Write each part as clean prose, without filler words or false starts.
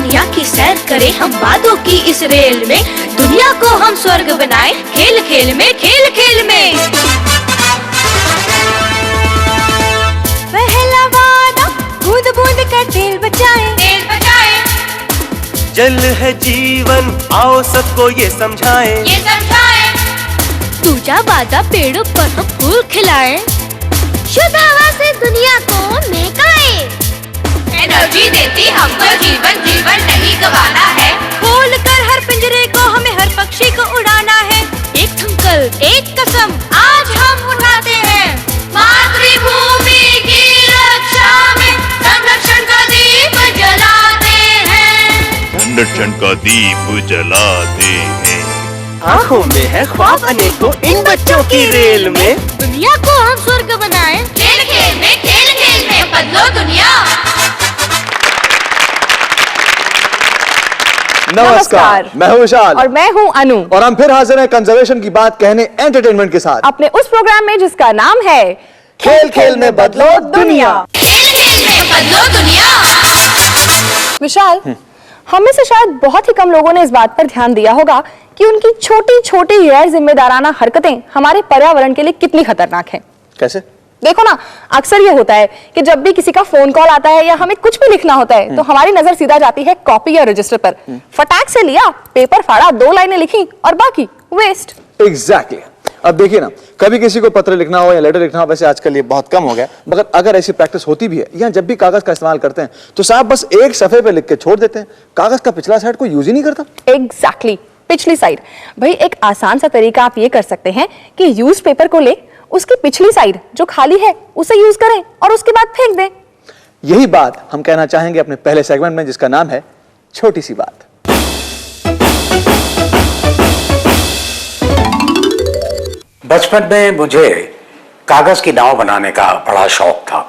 दुनिया की सैर करें हम बातों की इस रेल में, दुनिया को हम स्वर्ग बनाएं खेल खेल में, खेल खेल में। पहला वादा बूंद बूंद का तेल बचाएं, तेल बचाएं। जल है जीवन, आओ सबको ये समझाएं, ये समझाएं। दूजा वादा पेड़ों पर हम फूल खिलाएं, शुद्ध हवा से दुनिया को महकाएं। एनर्जी देती हमको जीवन, जीवन नहीं गवाना है। खोल कर हर पिंजरे को हमें हर पक्षी को उड़ाना है। एक संकल्प, एक कसम आज हम उठाते हैं, मातृभूमि की रक्षा में संरक्षण का दीप जलाते हैं, संरक्षण का दीप जलाते हैं। आँखों में है ख्वाब अनेकों इन बच्चों की रेल में, दुनिया को हम स्वर्ग बनाएं खेल खेल में, खेल खेल में। बदलो दुनिया। नमस्कार, मैं हूं विशाल और मैं हूं अनु, और हम फिर हाजिर हैं कंजर्वेशन की बात कहने एंटरटेनमेंट के साथ अपने उस प्रोग्राम में जिसका नाम है खेल खेल में बदलो दुनिया। खेल खेल में बदलो दुनिया। विशाल, हम में से शायद बहुत ही कम लोगों ने इस बात पर ध्यान दिया होगा कि उनकी छोटी छोटी गैर जिम्मेदाराना हरकतें हमारे पर्यावरण के लिए कितनी खतरनाक हैं। कैसे? देखो ना, अक्सर ये होता है कि जब भी किसी का फोन कॉल आता है या हमें कुछ भी लिखना होता है तो हमारी नजर सीधा जाती है कॉपी या रजिस्टर पर। फटाक से लिया, पेपर फाड़ा, 2 लाइनें लिखी और बाकी वेस्ट। एग्जैक्टली। अब देखिए ना, कभी किसी को पत्र लिखना हो या लेटर लिखना हो, वैसे आजकल ये बहुत कम हो गया, मगर अगर ऐसी प्रैक्टिस होती भी है या जब भी कागज का इस्तेमाल करते हैं तो साहब बस एक सफे पे लिख के छोड़ देते हैं, कागज का पिछला साइड कोई यूज ही नहीं करता। एग्जैक्टली, पिछली साइड। भाई एक आसान सा तरीका आप ये कर सकते हैं कि यूज पेपर को ले, उसकी पिछली साइड जो खाली है उसे यूज करें और उसके बाद फेंक दें। यही बात हम कहना चाहेंगे अपने पहले सेगमेंट में, जिसका नाम है छोटी सी बात। बचपन में मुझे कागज की नाव बनाने का बड़ा शौक था।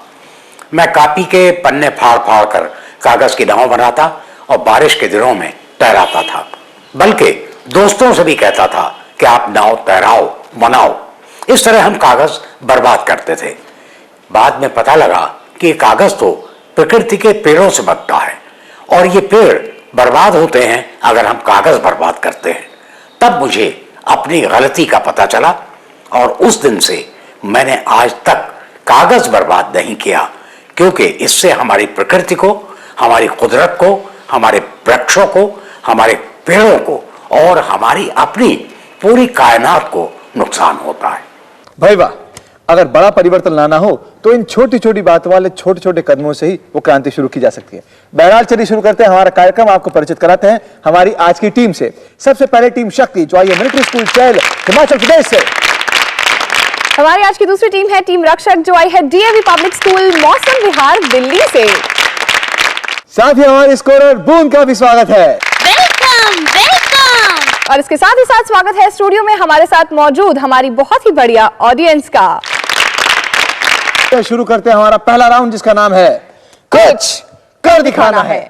मैं कॉपी के पन्ने फाड़ फाड़ कर कागज की नाव बनाता और बारिश के दिनों में तैराता था, बल्कि दोस्तों से भी कहता था कि आप नाव तैराओ, बनाओ। इस तरह हम कागज बर्बाद करते थे। बाद में पता लगा कि कागज तो प्रकृति के पेड़ों से बनता है और ये पेड़ बर्बाद होते हैं अगर हम कागज बर्बाद करते हैं। तब मुझे अपनी गलती का पता चला और उस दिन से मैंने आज तक कागज बर्बाद नहीं किया, क्योंकि इससे हमारी प्रकृति को, हमारी कुदरत को, हमारे वृक्षों को, हमारे पेड़ों को और हमारी अपनी पूरी कायनात को नुकसान होता है। भाई वाह, अगर बड़ा परिवर्तन लाना हो तो इन छोटी छोटी बातों वाले छोटे छोटे कदमों से ही वो क्रांति शुरू की जा सकती है। बहरहाल चलिए शुरू करते हैं हमारा कार्यक्रम। आपको परिचित कराते हैं हमारी आज की टीम से। सबसे पहले टीम शक्ति, जो आई है मिलिट्री स्कूल चैल, हिमाचल प्रदेश से। हमारी आज की दूसरी टीम है टीम रक्षक, जो आई है डीएवी पब्लिक स्कूल, मौसम विहार, दिल्ली से। साथ ही हमारे स्कोरर बूंद का भी स्वागत है। Welcome welcome. और इसके साथ ही साथ स्वागत है स्टूडियो में हमारे साथ मौजूद हमारी बहुत ही बढ़िया ऑडियंस का। तो शुरू करते हैं हमारा पहला राउंड, जिसका नाम है कुछ कर दिखाना है।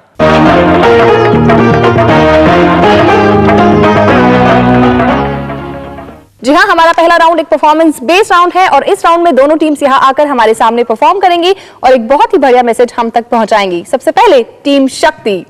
जी हाँ, हमारा पहला राउंड एक परफॉर्मेंस बेस्ड राउंड है और इस राउंड में दोनों टीम्स यहाँ आकर हमारे सामने परफॉर्म करेंगी और एक बहुत ही बढ़िया मैसेज हम तक पहुंचाएंगी। सबसे पहले टीम शक्ति।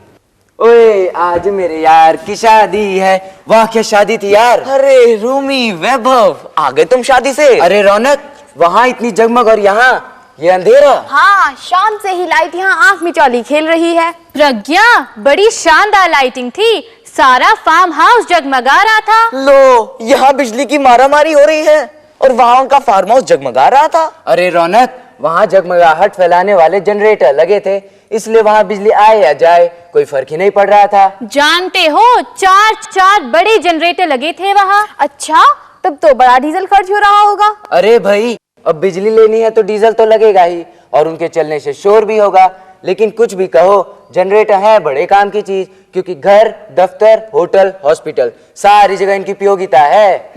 ओए, आज मेरे यार की शादी है। वाह क्या शादी थी यार। अरे रूमी, वैभव, आ गए तुम शादी से? अरे रौनक, वहाँ इतनी जगमग और यहाँ ये अंधेरा। हाँ, शाम से ही लाइट यहाँ आंख मिचौली खेल रही है। प्रज्ञा, बड़ी शानदार लाइटिंग थी, सारा फार्म हाउस जगमगा रहा था। लो, यहाँ बिजली की मारामारी हो रही है और वहाँ का फार्म हाउस जगमगा रहा था। अरे रौनक, वहाँ जगमगाहट फैलाने वाले जनरेटर लगे थे, इसलिए वहाँ बिजली आए या जाए कोई फर्क ही नहीं पड़ रहा था। जानते हो, 4 बड़े जनरेटर लगे थे वहाँ। अच्छा, तब तो बड़ा डीजल खर्च हो रहा होगा। अरे भाई, अब बिजली लेनी है तो डीजल तो लगेगा ही और उनके चलने से शोर भी होगा। लेकिन कुछ भी कहो, जनरेटर है बड़े काम की चीज, क्योंकि घर, दफ्तर, होटल, हॉस्पिटल, सारी जगह इनकी उपयोगिता है।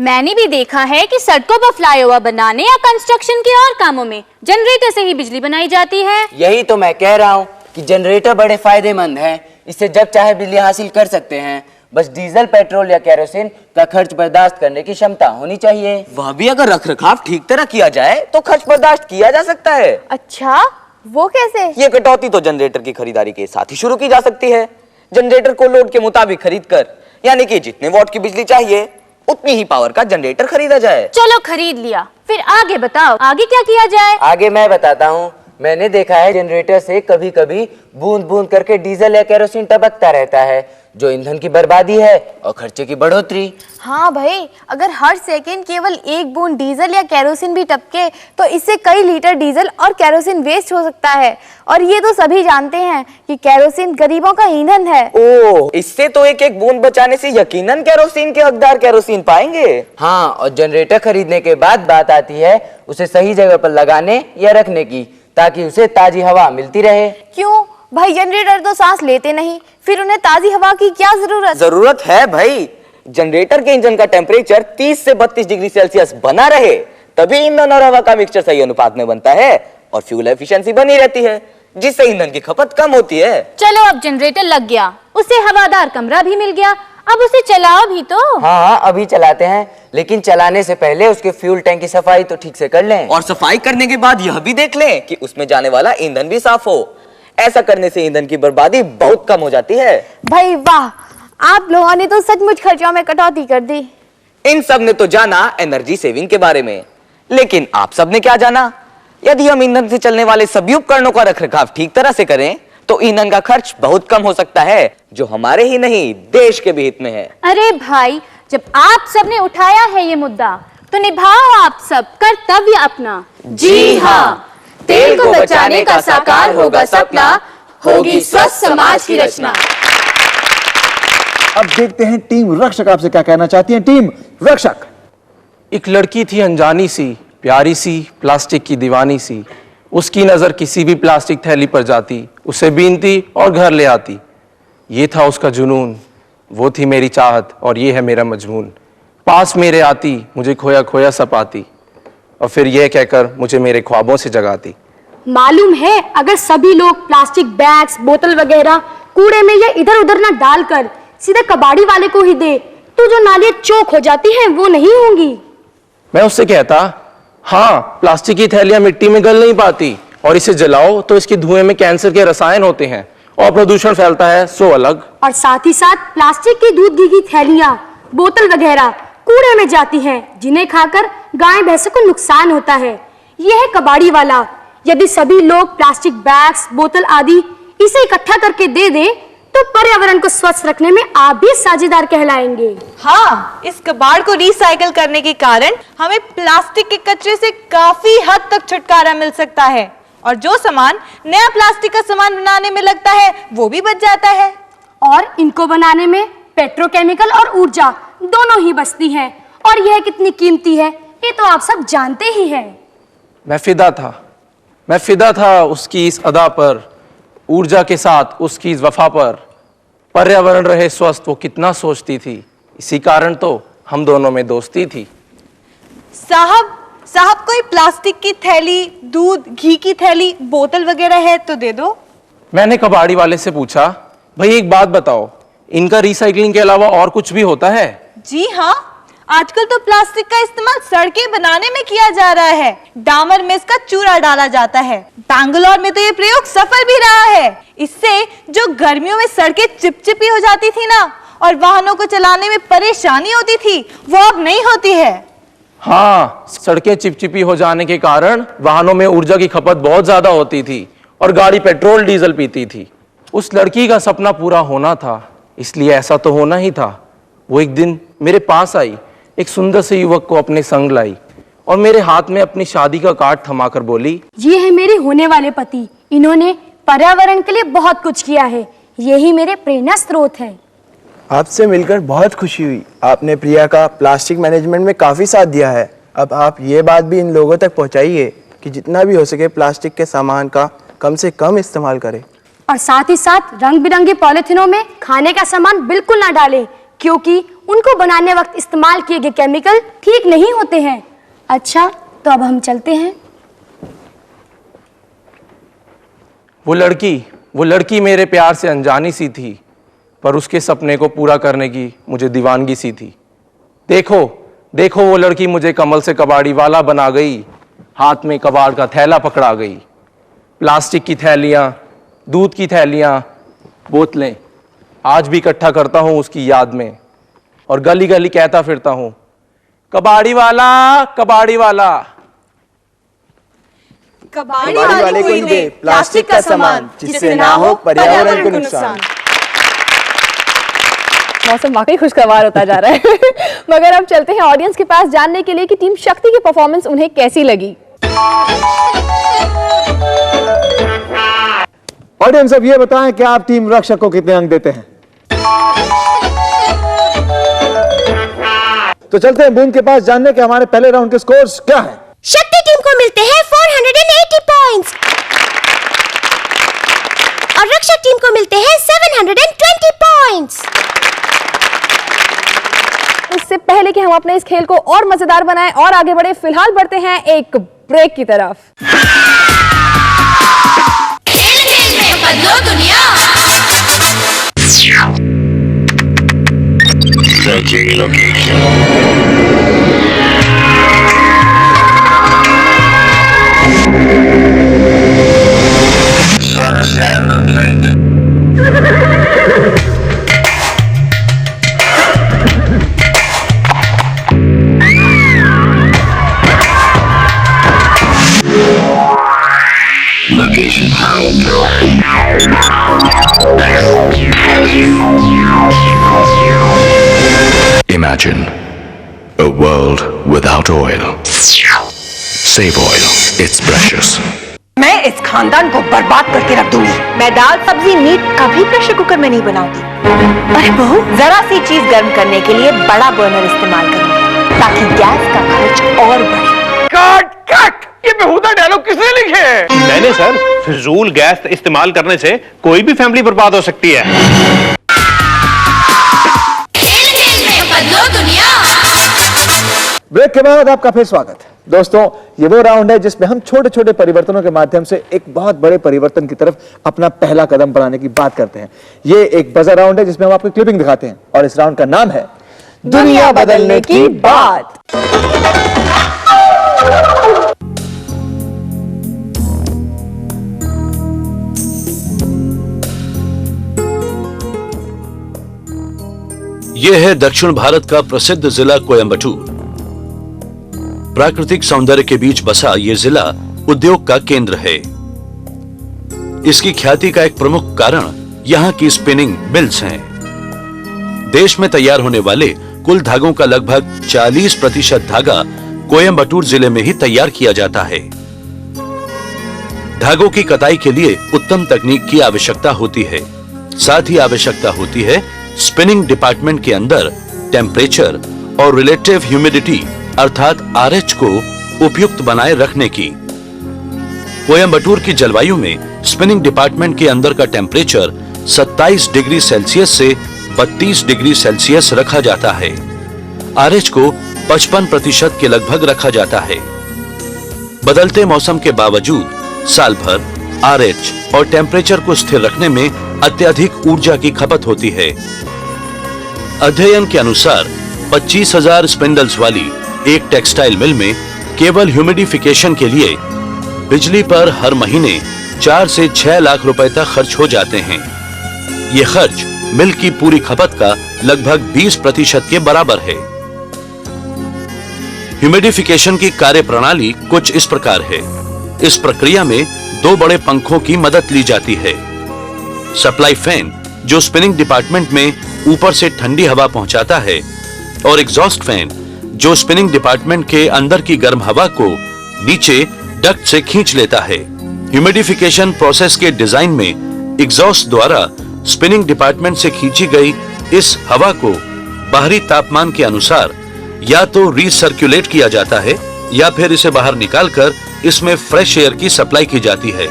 मैंने भी देखा है कि सड़कों पर फ्लाईओवर बनाने या कंस्ट्रक्शन के और कामों में जनरेटर से ही बिजली बनाई जाती है। यही तो मैं कह रहा हूँ कि जनरेटर बड़े फायदेमंद हैं। इससे जब चाहे बिजली हासिल कर सकते हैं। बस डीजल, पेट्रोल या केरोसिन का खर्च बर्दाश्त करने की क्षमता होनी चाहिए। वह भी अगर रख रखाव ठीक तरह किया जाए तो खर्च बर्दाश्त किया जा सकता है। अच्छा, वो कैसे? ये कटौती तो जनरेटर की खरीदारी के साथ ही शुरू की जा सकती है। जनरेटर को लोड के मुताबिक खरीद कर, यानी कि जितने वॉट की बिजली चाहिए उतनी ही पावर का जनरेटर खरीदा जाए। चलो खरीद लिया, फिर आगे बताओ, आगे क्या किया जाए? आगे मैं बताता हूँ। मैंने देखा है जनरेटर से कभी कभी बूंद बूंद करके डीजल या केरोसिन टपकता रहता है, जो ईंधन की बर्बादी है और खर्चे की बढ़ोतरी। हाँ भाई, अगर हर सेकंड केवल एक बूंद डीजल या केरोसिन भी टपके तो इससे कई लीटर डीजल और केरोसिन वेस्ट हो सकता है। और ये तो सभी जानते हैं कि केरोसिन गरीबों का ईंधन है। ओह, इससे तो एक एक बूंद बचाने से यकीनन केरोसिन के हकदार केरोसिन पाएंगे। हाँ, और जनरेटर खरीदने के बाद बात आती है उसे सही जगह पर लगाने या रखने की, ताकि उसे ताजी हवा मिलती रहे। क्यों भाई, जनरेटर तो सांस लेते नहीं, फिर उन्हें ताजी हवा की क्या जरूरत? जरूरत है भाई। जनरेटर के इंजन का टेम्परेचर 30 से 32 डिग्री सेल्सियस बना रहे, तभी ईंधन और हवा का मिक्सचर सही अनुपात में बनता है और फ्यूल एफिशिएंसी बनी रहती है, जिससे ईंधन की खपत कम होती है। चलो अब जनरेटर लग गया, उसे हवादार कमरा भी मिल गया, अब उसे चलाओ भी तो। हाँ, अभी चलाते हैं, लेकिन चलाने से पहले उसके फ्यूल टैंक की सफाई तो ठीक से कर लें। और सफाई करने के बाद यह भी देख लें कि उसमें जाने वाला ईंधन भी साफ हो। ऐसा करने से ईंधन की बर्बादी बहुत कम हो जाती है। भाई वाह, आप लोगों ने तो सचमुच खर्चों में कटौती कर दी। इन सब ने तो जाना एनर्जी सेविंग के बारे में, लेकिन आप सब ने क्या जाना? यदि हम ईंधन से चलने वाले सभी उपकरणों का रखरखाव ठीक तरह से करें तो ईंधन का खर्च बहुत कम हो सकता है, जो हमारे ही नहीं देश के भी हित में है। अरे भाई, जब आप सब ने उठाया है ये मुद्दा तो निभाओ आप सब कर्तव्य अपना। जी हाँ, तेल को बचाने का साकार होगा सपना, होगी स्वस्थ समाज की रचना। अब देखते हैं टीम रक्षक आपसे क्या कहना चाहती है। टीम रक्षक। एक लड़की थी अनजानी सी, प्यारी सी, प्लास्टिक की दीवानी सी। उसकी नजर किसी भी प्लास्टिक थैली पर जाती, उसे बीनती और घर ले आती। ये था उसका जुनून, वो थी मेरी चाहत और ये है मेरा मजमून। पास मेरे आती, मुझे खोया खोया सा पाती और फिर यह कहकर मुझे मेरे ख्वाबों से जगाती। मालूम है, अगर सभी लोग प्लास्टिक बैग्स, बोतल वगैरह कूड़े में या इधर उधर ना डालकर सीधे कबाड़ी वाले को ही दे तो जो नालियां चौक हो जाती हैं वो नहीं होंगी। मैं उससे कहता, हाँ, प्लास्टिक की थैलियां मिट्टी में गल नहीं पाती और इसे जलाओ तो इसके धुएं में कैंसर के रसायन होते हैं और प्रदूषण फैलता है, सो अलग। और साथ ही साथ प्लास्टिक की दूध घी की थैलियां, बोतल वगैरह कूड़े में जाती हैं, जिन्हें खाकर गाय भैंसों को नुकसान होता है। यह है कबाड़ी वाला। यदि सभी लोग प्लास्टिक बैग्स, बोतल आदि इसे इकट्ठा करके दे दें तो पर्यावरण को स्वच्छ रखने में आप भी साझेदार कहलाएंगे। हाँ, इस कबाड़ को रिसाइकल करने के कारण हमें प्लास्टिक के कचरे से काफी हद तक छुटकारा मिल सकता है और जो सामान नया प्लास्टिक का सामान बनाने में लगता है वो भी बच जाता है। और इनको बनाने में पेट्रोकेमिकल और ऊर्जा दोनों ही बचती हैं और यह कितनी कीमती है ये तो आप सब जानते ही हैं। मैं फिदा था उसकी इस अदा पर, ऊर्जा के साथ उसकी इस वफा पर। पर्यावरण रहे स्वस्थ वो कितना सोचती थी, इसी कारण तो हम दोनों में दोस्ती थी। साहब कोई प्लास्टिक की थैली, दूध घी की थैली, बोतल वगैरह है तो दे दो। मैंने कबाड़ी वाले से पूछा, भाई एक बात बताओ, इनका रिसाइकलिंग के अलावा और कुछ भी होता है? जी हाँ, आजकल तो प्लास्टिक का इस्तेमाल सड़कें बनाने में किया जा रहा है। डामर में इसका चूरा डाला जाता है। बैंगलोर में तो ये प्रयोग सफल भी रहा है। इससे जो गर्मियों में सड़कें चिपचिपी हो जाती थी ना और वाहनों को चलाने में परेशानी होती थी, वो अब नहीं होती है। हाँ, सड़कें चिपचिपी हो जाने के कारण वाहनों में ऊर्जा की खपत बहुत ज्यादा होती थी और गाड़ी पेट्रोल डीजल पीती थी। उस लड़की का सपना पूरा होना था, इसलिए ऐसा तो होना ही था। वो एक दिन मेरे पास आई, एक सुंदर से युवक को अपने संग लाई और मेरे हाथ में अपनी शादी का कार्ड थमाकर बोली, ये है मेरे होने वाले पति, इन्होंने पर्यावरण के लिए बहुत कुछ किया है, यही मेरे प्रेरणा स्रोत है। आपसे मिलकर बहुत खुशी हुई। आपने प्रिया का प्लास्टिक मैनेजमेंट में काफी साथ दिया है। अब आप ये बात भी इन लोगों तक पहुंचाइए कि जितना भी हो सके प्लास्टिक के सामान का कम से कम इस्तेमाल करें। और साथ ही साथ रंग बिरंगे पॉलिथीनों में खाने का सामान बिल्कुल ना डालें, क्योंकि उनको बनाने वक्त इस्तेमाल किए गए केमिकल ठीक नहीं होते हैं। अच्छा, तो अब हम चलते हैं। वो लड़की मेरे प्यार से अनजानी सी थी, पर उसके सपने को पूरा करने की मुझे दीवानगी सी थी। देखो वो लड़की मुझे कमल से कबाड़ी वाला बना गई, हाथ में कबाड़ का थैला पकड़ा गई। प्लास्टिक की थैलियाँ, दूध की थैलियाँ, बोतलें आज भी इकट्ठा करता हूँ उसकी याद में, और गली गली कहता फिरता हूँ, कबाड़ी वाला, कबाड़ी वाला। कबाड़ी वाले को ही दे प्लास्टिक का सामान, जिससे ना हो पर्यावरण को नुकसान। मौसम वाकई खुशगवार होता जा रहा है। मगर अब चलते हैं ऑडियंस के पास जानने के लिए कि टीम शक्ति की परफॉर्मेंस उन्हें कैसी लगी। ऑडियंस अब ये बताएं कि आप टीम रक्षक को कितने अंक देते हैं। तो चलते हैं बूंद के पास जानने के हमारे पहले राउंड के स्कोर्स क्या हैं। शक्ति टीम को मिलते हैं 480 पॉइंट्स और रक्षक टीम को मिलते हैं 720 पॉइंट्स। इससे पहले कि हम अपने इस खेल को और मजेदार बनाएं और आगे बढ़े, फिलहाल बढ़ते हैं एक ब्रेक की तरफ। खेल में बदलो दुनिया। Imagine a world without oil. Save oil, it's precious. मैं इस खानदान को बर्बाद करके रख दूंगी। मैं दाल, सब्जी, मीट कभी प्रेशर कुकर में नहीं बनाती। अरे बहू, जरा सी चीज गर्म करने के लिए बड़ा बर्नर इस्तेमाल करूंगी ताकि गैस का खर्च और बढ़े। कट कट, ये बेहुदा डायलॉग किसने लिखे हैं? मैंने सर। फिजूल गैस इस्तेमाल करने से कोई भी फैमिली बर्बाद हो सकती है। खेल में बदलो दुनिया। ब्रेक के बाद आपका फिर स्वागत है। दोस्तों, ये वो राउंड है जिसमें हम छोटे छोटे परिवर्तनों के माध्यम से एक बहुत बड़े परिवर्तन की तरफ अपना पहला कदम बढ़ाने की बात करते हैं। ये एक बजर राउंड है जिसमें हम आपको क्लिपिंग दिखाते हैं और इस राउंड का नाम है दुनिया बदलने की बात। यह है दक्षिण भारत का प्रसिद्ध जिला कोयंबटूर। प्राकृतिक सौंदर्य के बीच बसा यह जिला उद्योग का केंद्र है। इसकी ख्याति का एक प्रमुख कारण यहां की स्पिनिंग मिल्स हैं। देश में तैयार होने वाले कुल धागों का लगभग 40% धागा कोयंबटूर जिले में ही तैयार किया जाता है। धागों की कताई के लिए उत्तम तकनीक की आवश्यकता होती है। साथ ही आवश्यकता होती है स्पिनिंग डिपार्टमेंट के अंदर टेम्परेचर और रिलेटिव ह्यूमिडिटी अर्थात RH को उपयुक्त बनाए रखने की। कोयंबटूर की जलवायु में स्पिनिंग डिपार्टमेंट के अंदर का टेम्परेचर 27 डिग्री सेल्सियस से 32 डिग्री सेल्सियस रखा जाता है। RH को 55% के लगभग रखा जाता है। बदलते मौसम के बावजूद साल भर RH और टेम्परेचर को स्थिर रखने में अत्यधिक ऊर्जा की खपत होती है। अध्ययन के अनुसार 25,000 स्पिंडल्स वाली एक टेक्सटाइल मिल में केवल ह्यूमिडिफिकेशन के लिए बिजली पर हर महीने 4 से 6 लाख रुपए तक खर्च हो जाते हैं। ये खर्च मिल की पूरी खपत का लगभग 20% के बराबर है। ह्यूमिडिफिकेशन की कार्यप्रणाली कुछ इस प्रकार है। इस प्रक्रिया में 2 बड़े पंखों की मदद ली जाती है। सप्लाई फैन जो स्पिनिंग डिपार्टमेंट में ऊपर से ठंडी हवा पहुंचाता है और एग्जॉस्ट फैन जो स्पिनिंग डिपार्टमेंट के अंदर की गर्म हवा को नीचे डक्ट से खींच लेता है। ह्यूमिडिफिकेशन प्रोसेस के डिजाइन में एग्जॉस्ट द्वारा स्पिनिंग डिपार्टमेंट से खींची गई इस हवा को बाहरी तापमान के अनुसार या तो रीसर्कुलेट किया जाता है या फिर इसे बाहर निकालकर इसमें फ्रेश एयर की सप्लाई की जाती है।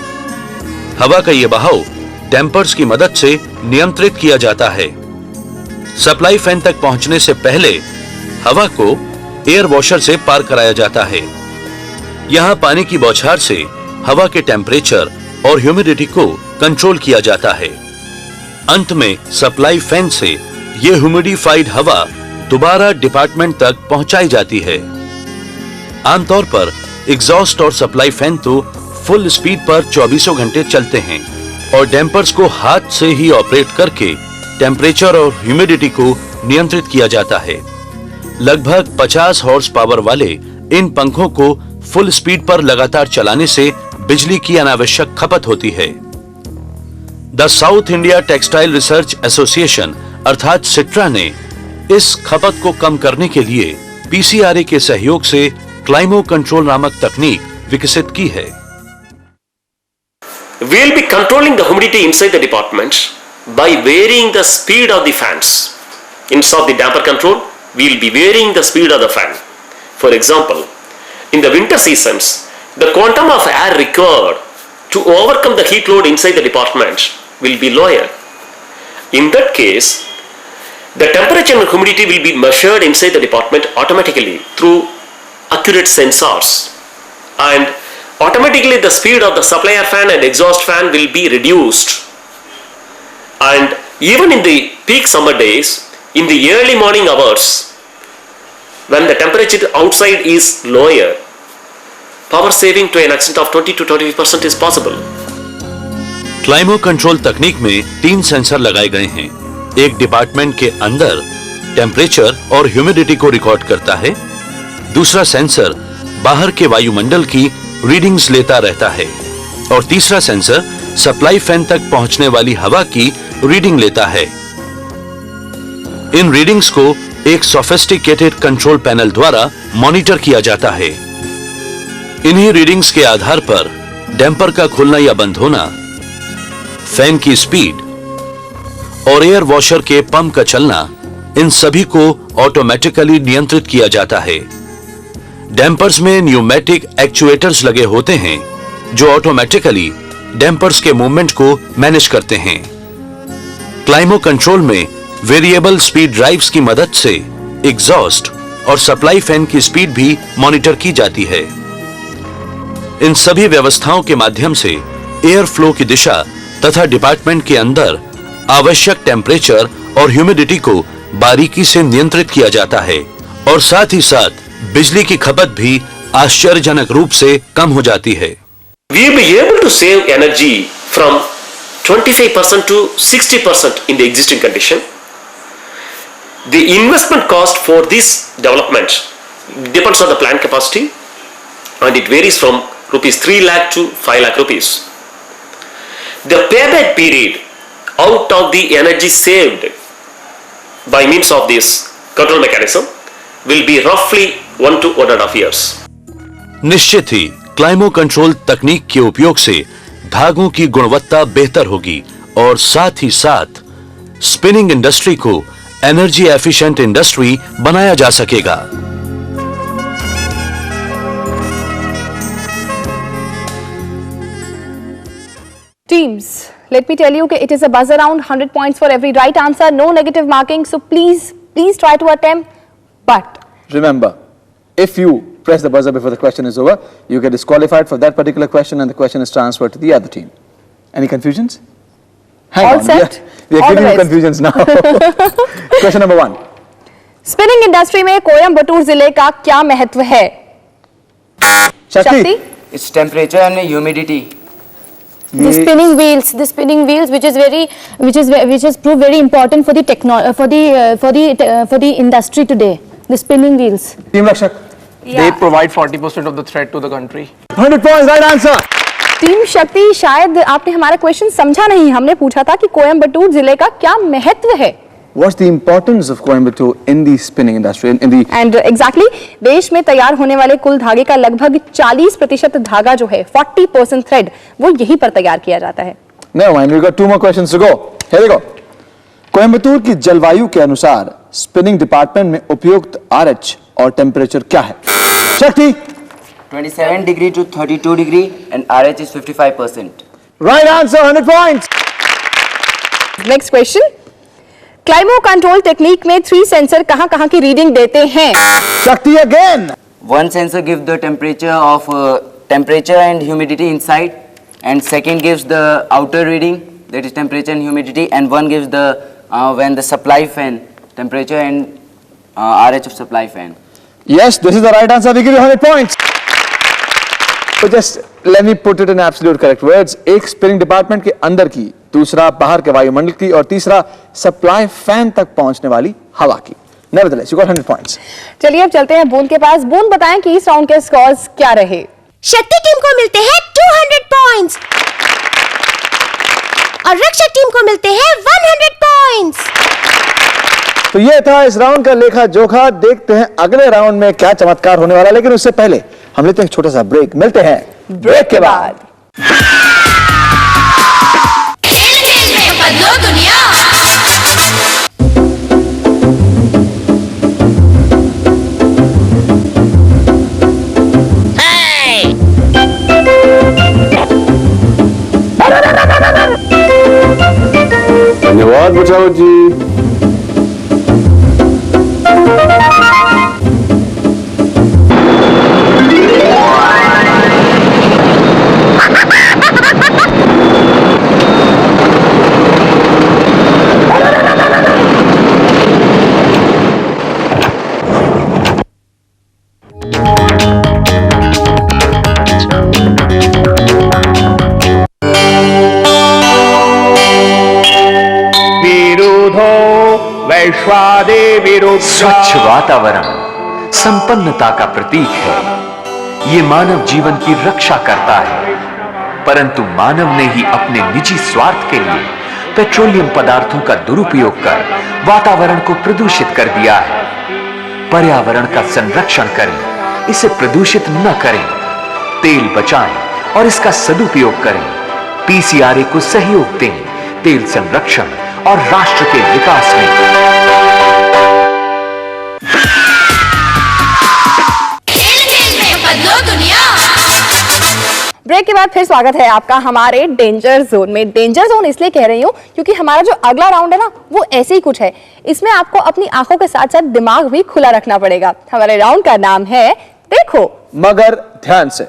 हवा का यह बहाव डैम्पर्स की मदद से नियंत्रित किया जाता है। सप्लाई फैन तक पहुंचने से पहले हवा को एयर वॉशर से पार कराया जाता है। यहां पानी की बौछार से हवा के टेम्परेचर और ह्यूमिडिटी को कंट्रोल किया जाता है। अंत में सप्लाई फैन से यह ह्यूमिडिफाइड हवा दोबारा डिपार्टमेंट तक पहुंचाई जाती है। आमतौर पर एग्जॉस्ट और सप्लाई फैन तो फुल स्पीड पर 24 घंटे चलते हैं और डैम्पर्स को हाथ से ही ऑपरेट करके टेम्परेचर और ह्यूमिडिटी को नियंत्रित किया जाता है। लगभग 50 हॉर्स पावर वाले इन पंखों को फुल स्पीड पर लगातार चलाने से बिजली की अनावश्यक खपत होती है। The south India textile research association अर्थात सिट्रा ने इस खपत को कम करने के लिए पीसीआरए के सहयोग से क्लाइमो कंट्रोल नामक तकनीक विकसित की है। We'll be controlling the humidity inside the departments by varying the speed of the fans. Instead of the damper control, we'll be varying the speed of the fan. For example, in the winter seasons, the quantum of air required to overcome the heat load inside the departments will be lower. In that case, the temperature and humidity will be measured inside the department automatically through accurate sensors, and automatically the speed of the supply air fan and exhaust fan will be reduced. And even in the peak summer days, in the early morning hours, when the temperature outside is lower, power saving to an extent of 20 to 25% is possible. क्लाइमो control तकनीक में 3 sensor लगाए गए हैं। एक department के अंदर temperature और humidity को रिकॉर्ड करता है। दूसरा सेंसर बाहर के वायुमंडल की रीडिंग्स लेता रहता है और तीसरा सेंसर सप्लाई फैन तक पहुंचने वाली हवा की रीडिंग लेता है। इन रीडिंग्स को एक सोफिस्टिकेटेड कंट्रोल पैनल द्वारा मॉनिटर किया जाता है। इन्हीं रीडिंग्स के आधार पर डैम्पर का खुलना या बंद होना, फैन की स्पीड और एयर वॉशर के पंप का चलना, इन सभी को ऑटोमेटिकली नियंत्रित किया जाता है। डैम्पर्स में न्यूमेटिक एक्चुएटर्स लगे होते हैं जो ऑटोमेटिकली डैम्पर्स के मूवमेंट को मैनेज करते हैं। क्लाइमो कंट्रोल में वेरिएबल स्पीड ड्राइव्स की मदद से एग्जॉस्ट और सप्लाई फैन की स्पीड भी मॉनिटर की जाती है। इन सभी व्यवस्थाओं के माध्यम से एयर फ्लो की दिशा तथा डिपार्टमेंट के अंदर आवश्यक टेम्परेचर और ह्यूमिडिटी को बारीकी से नियंत्रित किया जाता है और साथ ही साथ बिजली की खपत भी आश्चर्यजनक रूप से कम हो जाती है। We will be able to save energy from 25% to 60% in the existing condition. The investment cost for this development depends on the plant capacity and it varies from rupees 3 lakh to 5 lakh rupees. The payback period out of the energy saved by means of this control mechanism will be roughly 1 to 1.5 years. निश्चित ही क्लाइमो control तकनीक के उपयोग से धागों की गुणवत्ता बेहतर होगी और साथ ही साथ स्पिनिंग इंडस्ट्री को एनर्जी एफिशिएंट इंडस्ट्री बनाया जा सकेगा। Teams, let me tell you that it is a buzz around, 100 points for every right answer, no negative marking. So please try to attempt. But remember, if you press the buzzer before the question is over, you get disqualified for that particular question and the question is transferred to the other team. Any confusions? Hang all on. set? We are All the giving you best. confusions now. Question number 1. Spinning industry में कोयम्बटूर जिले का क्या महत्व है? शक्ति? It's temperature and humidity. The spinning wheels, which is proved very important for the industry today. The spinning wheels. Team Rakshak. They provide 40% of the thread to the country. 100 points, right answer. Team शक्ति, शायद आपने हमारा question समझा नहीं। हमने पूछा था कि कोयम्बटूर जिले का क्या महत्व है। What's the importance of Coimbatore in the spinning industry? And exactly, देश में तैयार होने वाले कुल धागे का लगभग 40% धागा जो है, 40% थ्रेड, वो यहीं पर तैयार किया जाता है। Never mind, we've got 2 more questions to go. Here we go. Coimbatore की जलवायु के अनुसार स्पिनिंग डिपार्टमेंट में उपयुक्त RH और टेम्परेचर क्या है? शक्ति? 27 degree to 32 degree and RH is 55%. Right answer, 100 points. Next question. क्लाइमो कंट्रोल टेक्निक में 3 सेंसर कहां-कहां की रीडिंग देते हैं? शक्ति again. One sensor gives the temperature and humidity inside, and second gives the outer reading, that is temperature and humidity, and one gives the when the supply fan temperature and RH of supply fan. Yes, this is the right answer. We give you 100 points. तो just let me put it in absolute correct words. एक spinning department के अंदर की, दूसरा बाहर के वायुमंडल की, और तीसरा सप्लाई फैन तक पहुंचने वाली हवा की। Nevertheless you got 100 points. चलिए अब चलते हैं बूंद के पास। बूंद बताएं कि इस राउंड के स्कोर्स क्या रहे। शक्ति टीम को मिलते हैं 200 पॉइंट्स और रक्षक टीम को मिलते हैं 100 पॉइंट्स। तो ये था इस राउंड का लेखा जोखा। देखते हैं अगले राउंड में क्या चमत्कार होने वाला है, लेकिन उससे पहले हम लेते हैं एक छोटा सा ब्रेक। मिलते हैं ब्रेक के बाद। खेल में बदलो दुनिया। धन्यवाद बचाओ जी। स्वच्छ वातावरण संपन्नता का प्रतीक है। ये मानव जीवन की रक्षा करता है, परंतु मानव ने ही अपने निजी स्वार्थ के लिए पेट्रोलियम पदार्थों का दुरुपयोग कर वातावरण को प्रदूषित कर दिया है। पर्यावरण का संरक्षण करें, इसे प्रदूषित न करें। तेल बचाएं और इसका सदुपयोग करें। पीसीआरए को सहयोग दें तेल संरक्षण और राष्ट्र के विकास में। ब्रेक के बाद फिर स्वागत है आपका हमारे डेंजर जोन में। डेंजर जोन इसलिए कह रही हूँ क्योंकि हमारा जो अगला राउंड है ना, वो ऐसे ही कुछ है। इसमें आपको अपनी आंखों के साथ साथ दिमाग भी खुला रखना पड़ेगा। हमारे राउंड का नाम है देखो मगर ध्यान से।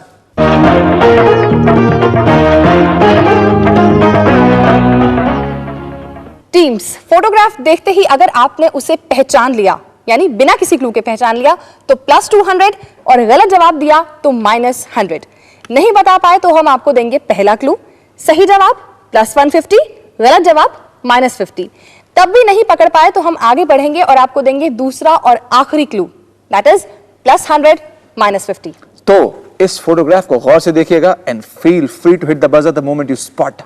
टीम्स, फोटोग्राफ देखते ही अगर आपने उसे पहचान लिया, यानी बिना किसी क्लू के पहचान लिया, तो +200 और गलत जवाब दिया तो -100। नहीं बता पाए तो हम आपको देंगे पहला क्लू। सही जवाब +150, गलत जवाब -50। तब भी नहीं पकड़ पाए तो हम आगे बढ़ेंगे और आपको देंगे दूसरा और आखिरी क्लू, दैट इज +100 -50। तो इस फोटोग्राफ को गौर से देखिएगा and feel free to hit the buzzer the moment you spot.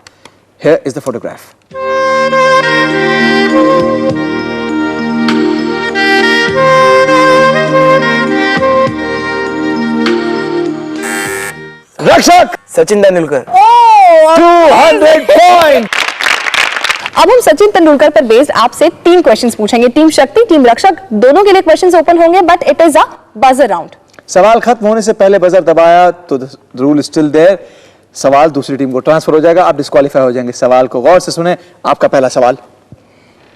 Here is the photograph. रक्षक सचिन तेंदुलकर। 200 पॉइंट। अब हम सचिन तेंदुलकर पर बेस्ड आपसे 3 क्वेश्चंस पूछेंगे। टीम शक्ति, टीम रक्षक, दोनों के लिए क्वेश्चंस ओपन होंगे, but it is a buzzer round. सवाल खत्म होने से पहले बजर दबाया तो रूल स्टिल देयर। सवाल दूसरी टीम को ट्रांसफर हो जाएगा, आप डिस्क्वालीफाई हो जाएंगे। सवाल को गौर से सुने। आपका पहला सवाल,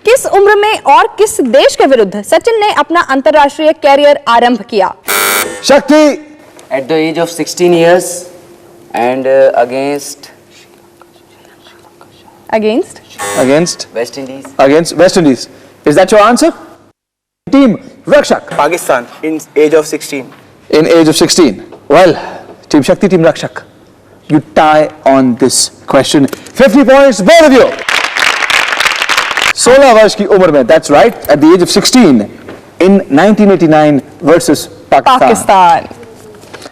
किस उम्र में और किस देश के विरुद्ध सचिन ने अपना अंतरराष्ट्रीय कैरियर आरंभ किया? शक्ति। At the age of 16 years and against West Indies. Against West Indies. Is that your answer? Team Rakshak. Pakistan in age of 16. In age of 16. Well, Team Shakti, Team Rakshak, you tie on this question. 50 points, both of you. 16 वर्ष की उम्र में, that's right, at the age of 16 in 1989 versus Pakistan.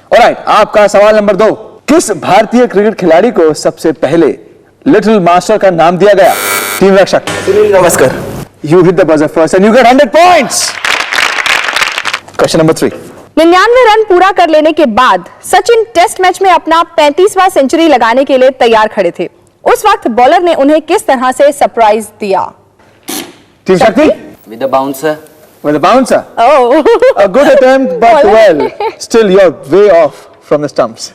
Alright, आपका सवाल number 2। किस भारतीय cricket खिलाड़ी को सबसे पहले लिटिल मास्टर का नाम दिया गया? टीम रक्षक Sunil Gavaskar. You hit the buzzer first and you get 100 points. Question number 3। 99 run पूरा कर लेने के बाद सचिन टेस्ट मैच में अपना 35वां सेंचुरी लगाने के लिए तैयार खड़े थे। उस वक्त बॉलर ने उन्हें किस तरह से सरप्राइज दिया? टीम शक्ति? With a bouncer. With a bouncer. Oh. A good attempt, but well, still you're way off from the stumps.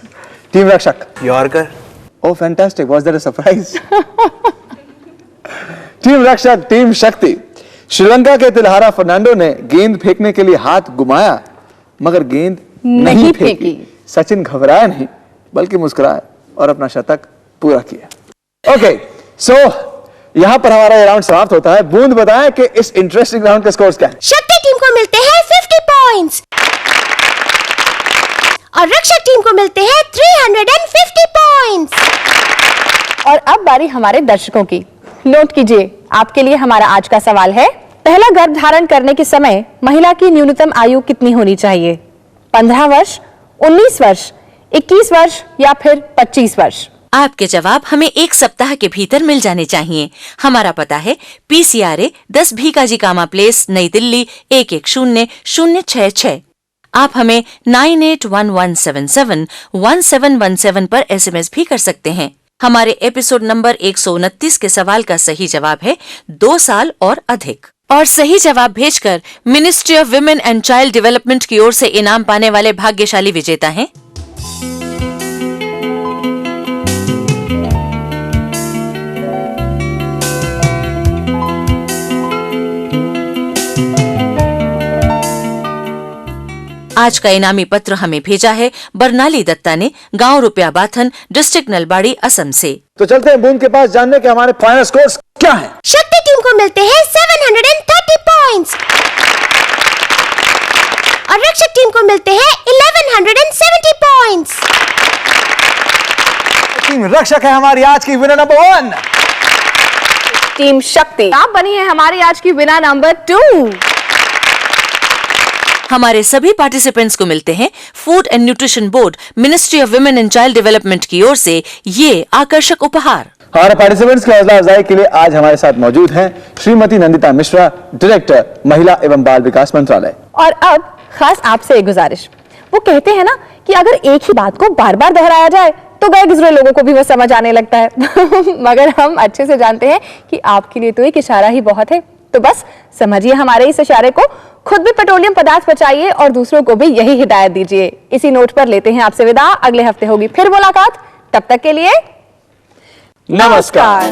Team Rakshak. Yorker. Oh, fantastic. Was that a surprise? Team Rakshak, Team Shakti. Sri Lanka के तिलहारा Fernando ने गेंद फेंकने के लिए हाथ घुमाया, मगर गेंद नहीं फेंकी। सचिन घबराया नहीं, बल्कि मुस्कुराया और अपना शतक पूरा किया। ओके, सो यहां पर हमारा ये राउंड समाप्त होता है। बूंद बताएं कि इस इंटरेस्टिंग राउंड के स्कोर्स क्या हैं? शक्ति टीम को मिलते हैं 50 पॉइंट्स और रक्षक टीम को मिलते हैं 350 पॉइंट्स। और अब बारी हमारे दर्शकों की। नोट कीजिए, आपके लिए हमारा आज का सवाल है, पहला गर्भ धारण करने के समय महिला की न्यूनतम आयु कितनी होनी चाहिए? 15 वर्ष, 19 वर्ष, 21 वर्ष या फिर 25 वर्ष? आपके जवाब हमें 1 सप्ताह के भीतर मिल जाने चाहिए। हमारा पता है PCRA 10 भीकाजी कामा प्लेस, नई दिल्ली 110066। आप हमें 9811771717 पर SMS भी कर सकते हैं। हमारे एपिसोड नंबर 129 के सवाल का सही जवाब है 2 साल और अधिक। और सही जवाब भेजकर ministry of women and child development की ओर से इनाम पाने वाले भाग्यशाली विजेता हैं आज का इनामी पत्र हमें भेजा है बरनाली दत्ता ने, गांव रुपया बाथन, डिस्ट्रिक्ट नलबाड़ी, असम से। तो चलते हैं बूंद के पास जानने के हमारे फाइनल स्कोर्स क्या हैं। शक्ति टीम को मिलते हैं 730 पॉइंट्स और रक्षक टीम को मिलते हैं 1170 पॉइंट्स। टीम रक्षक है हमारी आज की विनर नंबर 1। टीम शक्ति आप बनी है हमारी आज की विनर नंबर 2। हमारे सभी पार्टिसिपेंट्स को मिलते हैं food and nutrition board, ministry of women and child development की ओर से ये आकर्षक उपहार। हमारे पार्टिसिपेंट्स की हौसला अफजाई के लिए आज हमारे साथ मौजूद हैं श्रीमती नंदिता मिश्रा, डायरेक्टर महिला एवं बाल विकास मंत्रालय। और अब खास आपसे एक गुजारिश, वो कहते हैं ना कि अगर एक ही बात को बार बार दोहराया जाए तो गए गुजरे लोगों को भी वो समझ आने लगता है मगर हम अच्छे से जानते हैं कि आपके लिए तो एक इशारा ही बहुत है, तो बस समझिए हमारे इस इशारे को, खुद भी पेट्रोलियम पदार्थ बचाइए और दूसरों को भी यही हिदायत दीजिए। इसी नोट पर लेते हैं आपसे विदा। अगले हफ्ते होगी फिर मुलाकात, तब तक के लिए नमस्कार।